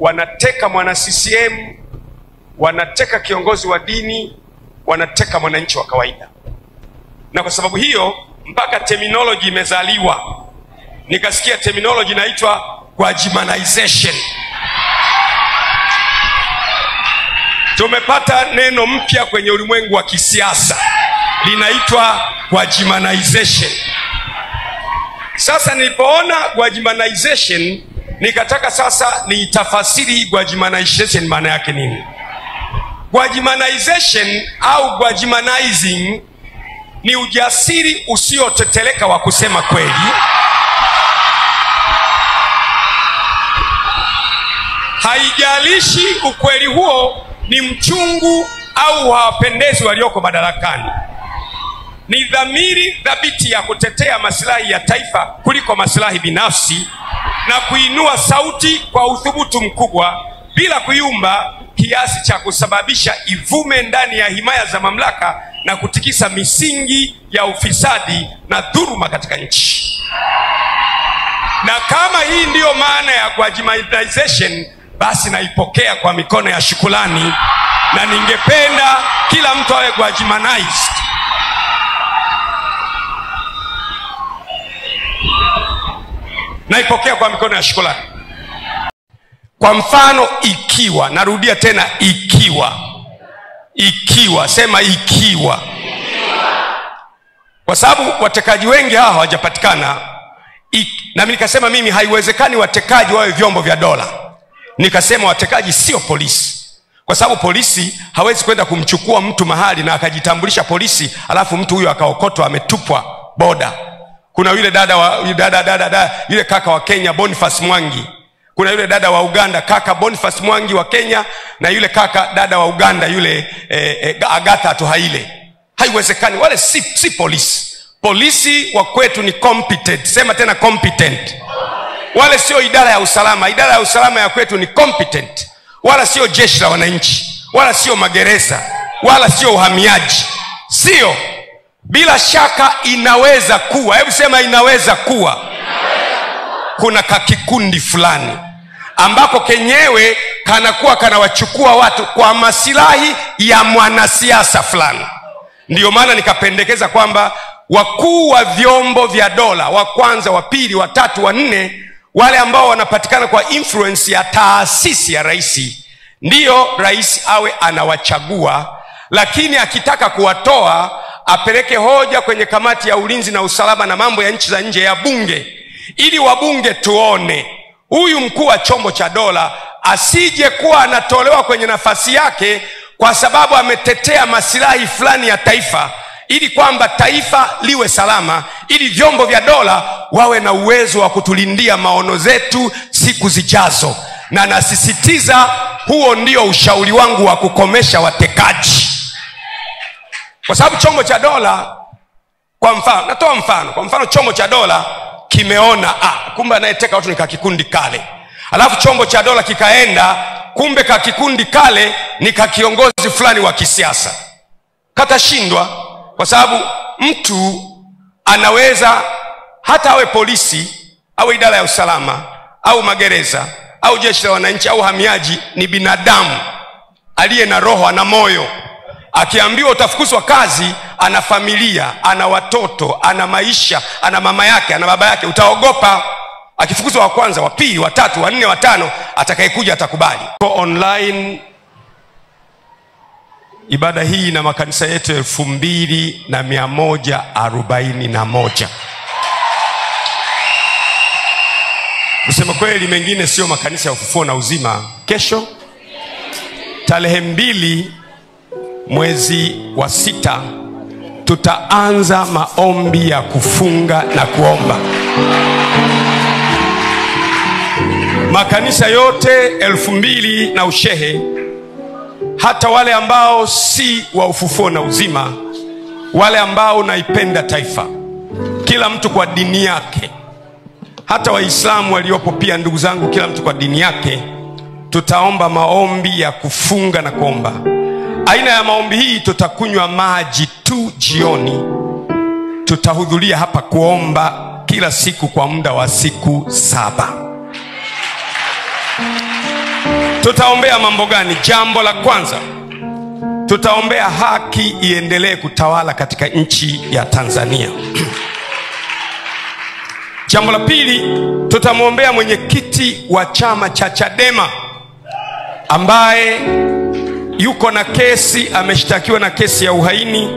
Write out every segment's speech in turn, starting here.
wanateka mwana CCM, wanateka kiongozi wa dini, wanateka mwananchi wa kawaida. Na kwa sababu hiyo mpaka terminology imezaliwa. Nikasikia terminology inaitwa Gwajimanization. Tumepata neno mpya kwenye ulimwengu wa kisiasa, linaitwa Gwajimanization. Sasa nilipoona Gwajimanization, nikataka sasa niitafasiri Gwajimanization maana yake nini. Gwajimanization au Gwajimanizing ni ujasiri usioteteleka wa kusema kweli, haijalishi ukweli huo ni mchungu au hawapendezi walioko madarakani. Ni dhamiri thabiti ya kutetea maslahi ya taifa kuliko maslahi binafsi, na kuinua sauti kwa uthubutu mkubwa bila kuyumba kiasi cha kusababisha ivume ndani ya himaya za mamlaka na kutikisa misingi ya ufisadi na dhuluma katika nchi. Na kama hii ndiyo maana ya Gwajimanization, basi naipokea kwa mikono ya shukrani, na ningependa kila mtu awe Gwajimanized. Naipokea kwa mikono ya shukrani. Kwa mfano, ikiwa, narudia tena, ikiwa, sema ikiwa. Kwa sababu watekaji wengi hawa hawajapatikana, na nikasema mimi haiwezekani watekaji wawe vyombo vya dola. Nikasema watekaji sio polisi, kwa sababu polisi hawezi kwenda kumchukua mtu mahali na akajitambulisha polisi alafu mtu huyo akaokotwa ametupwa boda. Kuna yule yule kaka wa Kenya Boniface Mwangi, kuna yule dada wa Uganda kaka Boniface Mwangi wa Kenya, na yule kaka dada wa Uganda yule Agatha Tuhaile. Haiwezekani, wale si polisi. Polisi wa kwetu ni competent. Sema tena competent. Wale sio idara ya usalama. Idara ya usalama ya kwetu ni competent. Wala sio jeshi la wananchi, wala sio magereza, wala sio uhamiaji. Sio. Bila shaka inaweza kuwa, hebu sema inaweza kuwa, kuna kakikundi fulani ambako kenyewe kanakuwa kanawachukua watu kwa maslahi ya mwanasiasa fulani. Ndiyo maana nikapendekeza kwamba wakuu wa vyombo vya dola, wa kwanza, wa pili, wa tatu, wa nne, wale ambao wanapatikana kwa influence ya taasisi ya rais, ndiyo rais awe anawachagua. Lakini akitaka kuwatoa, apeleke hoja kwenye kamati ya ulinzi na usalama na mambo ya nchi za nje ya bunge, ili wabunge tuone huyu mkuu wa chombo cha dola asije kuwa anatolewa kwenye nafasi yake kwa sababu ametetea maslahi fulani ya taifa, ili kwamba taifa liwe salama, ili vyombo vya dola wawe na uwezo wa kutulindia maono zetu siku zijazo. Na nasisitiza, huo ndio ushauri wangu wa kukomesha watekaji. Kwa sababu chombo cha dola, kwa mfano, natoa mfano, kwa mfano chombo cha dola kimeona kumbe anayeteka watu ni kakikundi kale, alafu chombo cha dola kikaenda, kumbe kakikundi kale ni kakiongozi fulani wa kisiasa, katashindwa. Kwa sababu mtu anaweza hata awe polisi au idara ya usalama au magereza au jeshi la wananchi au hamiaji, ni binadamu aliye na roho, ana moyo. Akiambiwa utafukuzwa kazi, ana familia, ana watoto, ana maisha, ana mama yake, ana baba yake, utaogopa. Akifukuzwa wa kwanza, wa pili, wa tatu, wa nne, wa tano, atakayekuja atakubali. Kwa online ibada hii na makanisa yetu 2141. Kusema kweli, mengine sio makanisa ya Ufufuo na Uzima. Kesho tarehe 2 mwezi wa 6 tutaanza maombi ya kufunga na kuomba. Makanisa yote 2000 na ushehe, hata wale ambao si wa Ufufuo na Uzima, wale ambao naipenda taifa, kila mtu kwa dini yake, hata Waislamu waliopo pia, ndugu zangu, kila mtu kwa dini yake, tutaomba maombi ya kufunga na kuomba. Aina ya maombi hii, tutakunywa maji tu jioni. Tutahudhuria hapa kuomba kila siku kwa muda wa siku 7. Tutaombea mambo gani? Jambo la kwanza, tutaombea haki iendelee kutawala katika nchi ya Tanzania. Jambo la pili, tutamwombea mwenyekiti wa chama cha Chadema ambaye yuko na kesi, ameshtakiwa na kesi ya uhaini,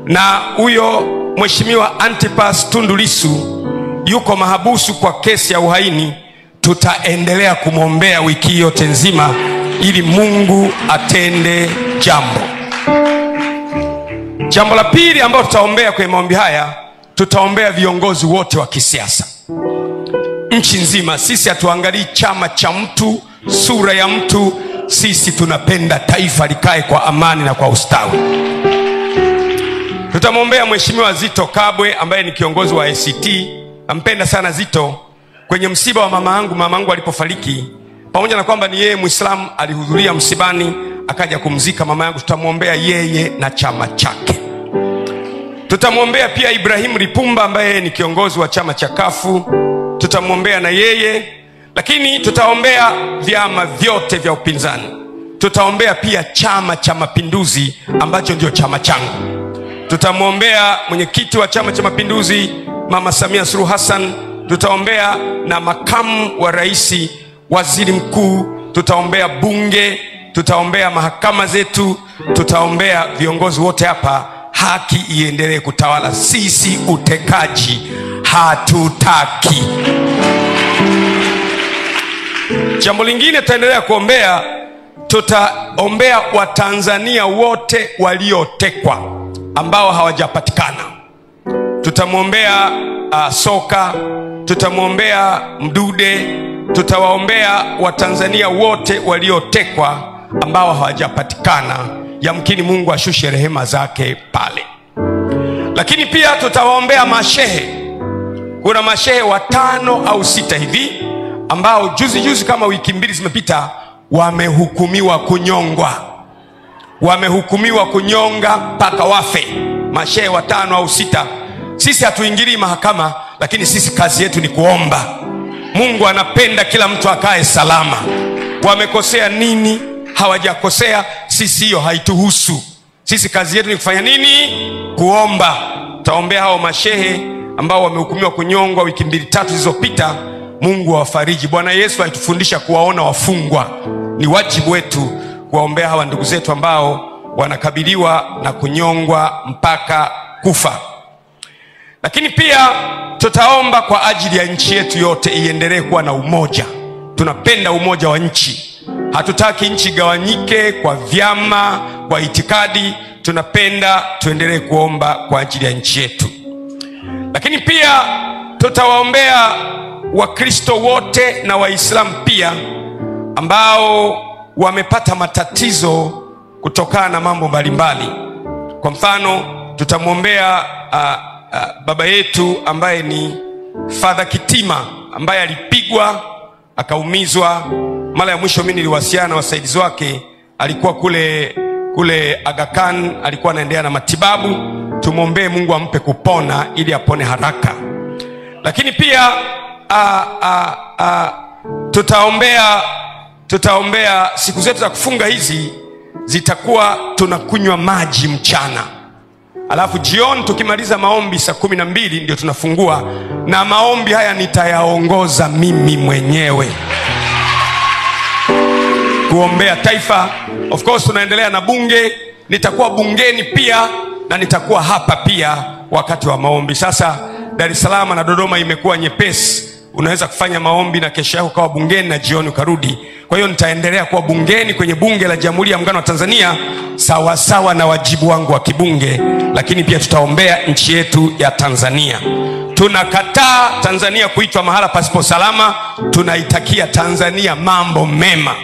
na huyo Mheshimiwa Antipas Tundu Lissu yuko mahabusu kwa kesi ya uhaini. Tutaendelea kumwombea wiki yote nzima ili Mungu atende jambo. Jambo la pili ambalo tutaombea kwenye maombi haya, tutaombea viongozi wote wa kisiasa nchi nzima. Sisi hatuangalii chama cha mtu, sura ya mtu. Sisi tunapenda taifa likae kwa amani na kwa ustawi. Tutamwombea Mheshimiwa Zitto Kabwe ambaye ni kiongozi wa ACT. Nampenda sana Zitto. Kwenye msiba wa mama yangu alipofariki, pamoja na kwamba ni yeye Muislamu, alihudhuria msibani akaja kumzika mama yangu. Tutamwombea yeye na chama chake. Tutamwombea pia Ibrahim Lipumba ambaye ni kiongozi wa chama cha Kafu. Tutamwombea na yeye. Lakini tutaombea vyama vyote vya upinzani. Tutaombea pia Chama cha Mapinduzi ambacho ndio chama changu. Tutamwombea mwenyekiti wa Chama cha Mapinduzi Mama Samia Suluhu Hassan. Tutaombea na makamu wa rais, waziri mkuu. Tutaombea bunge. Tutaombea mahakama zetu. Tutaombea viongozi wote hapa. Haki iendelee kutawala. Sisi utekaji hatutaki. Jambo lingine tutaendelea kuombea, tutaombea Watanzania wote waliotekwa ambao hawajapatikana. Tutamwombea Soka, tutamwombea Mdude, tutawaombea Watanzania wote waliotekwa ambao hawajapatikana. Yamkini Mungu ashushe rehema zake pale. Lakini pia tutawaombea mashehe. Kuna mashehe 5 au 6 hivi ambao juzi kama wiki 2 zimepita wamehukumiwa kunyongwa. Wamehukumiwa kunyonga mpaka wafe. Mashehe 5 au 6. Sisi hatuingilii mahakama, lakini sisi kazi yetu ni kuomba. Mungu anapenda kila mtu akae salama. Wamekosea nini? Hawajakosea. Sisi hiyo haituhusu. Sisi kazi yetu ni kufanya nini? Kuomba. Tutaombea hao mashehe ambao wamehukumiwa kunyongwa wiki 2-3 zilizopita. Mungu awafariji. Bwana Yesu alitufundisha kuwaona wafungwa. Ni wajibu wetu kuwaombea hawa ndugu zetu ambao wanakabiliwa na kunyongwa mpaka kufa. Lakini pia tutaomba kwa ajili ya nchi yetu yote iendelee kuwa na umoja. Tunapenda umoja wa nchi. Hatutaki nchi gawanyike kwa vyama, kwa itikadi. Tunapenda tuendelee kuomba kwa ajili ya nchi yetu. Lakini pia tutawaombea Wakristo wote na Waislamu pia ambao wamepata matatizo kutokana na mambo mbalimbali. Kwa mfano, tutamwombea baba yetu ambaye ni Father Kitima ambaye alipigwa akaumizwa. Mara ya mwisho mimi niliwasiliana na wasaidizi wake, alikuwa kule Aga Khan, alikuwa anaendelea na matibabu. Tumwombee Mungu ampe kupona ili apone haraka. Lakini pia tutaombea siku zetu za kufunga hizi zitakuwa tunakunywa maji mchana. Alafu jioni tukimaliza maombi saa 12 ndio tunafungua, na maombi haya nitayaongoza mimi mwenyewe kuombea taifa. Of course tunaendelea na bunge, nitakuwa bungeni pia na nitakuwa hapa pia wakati wa maombi. Sasa Dar es Salaam na Dodoma imekuwa nyepesi. Unaweza kufanya maombi na kesho yako kawa bungeni na jioni ukarudi. Kwa hiyo nitaendelea kuwa bungeni kwenye bunge la Jamhuri ya Muungano wa Tanzania sawa sawa na wajibu wangu wa kibunge. Lakini pia tutaombea nchi yetu ya Tanzania. Tunakataa Tanzania kuitwa mahala pasipo salama. Tunaitakia Tanzania mambo mema.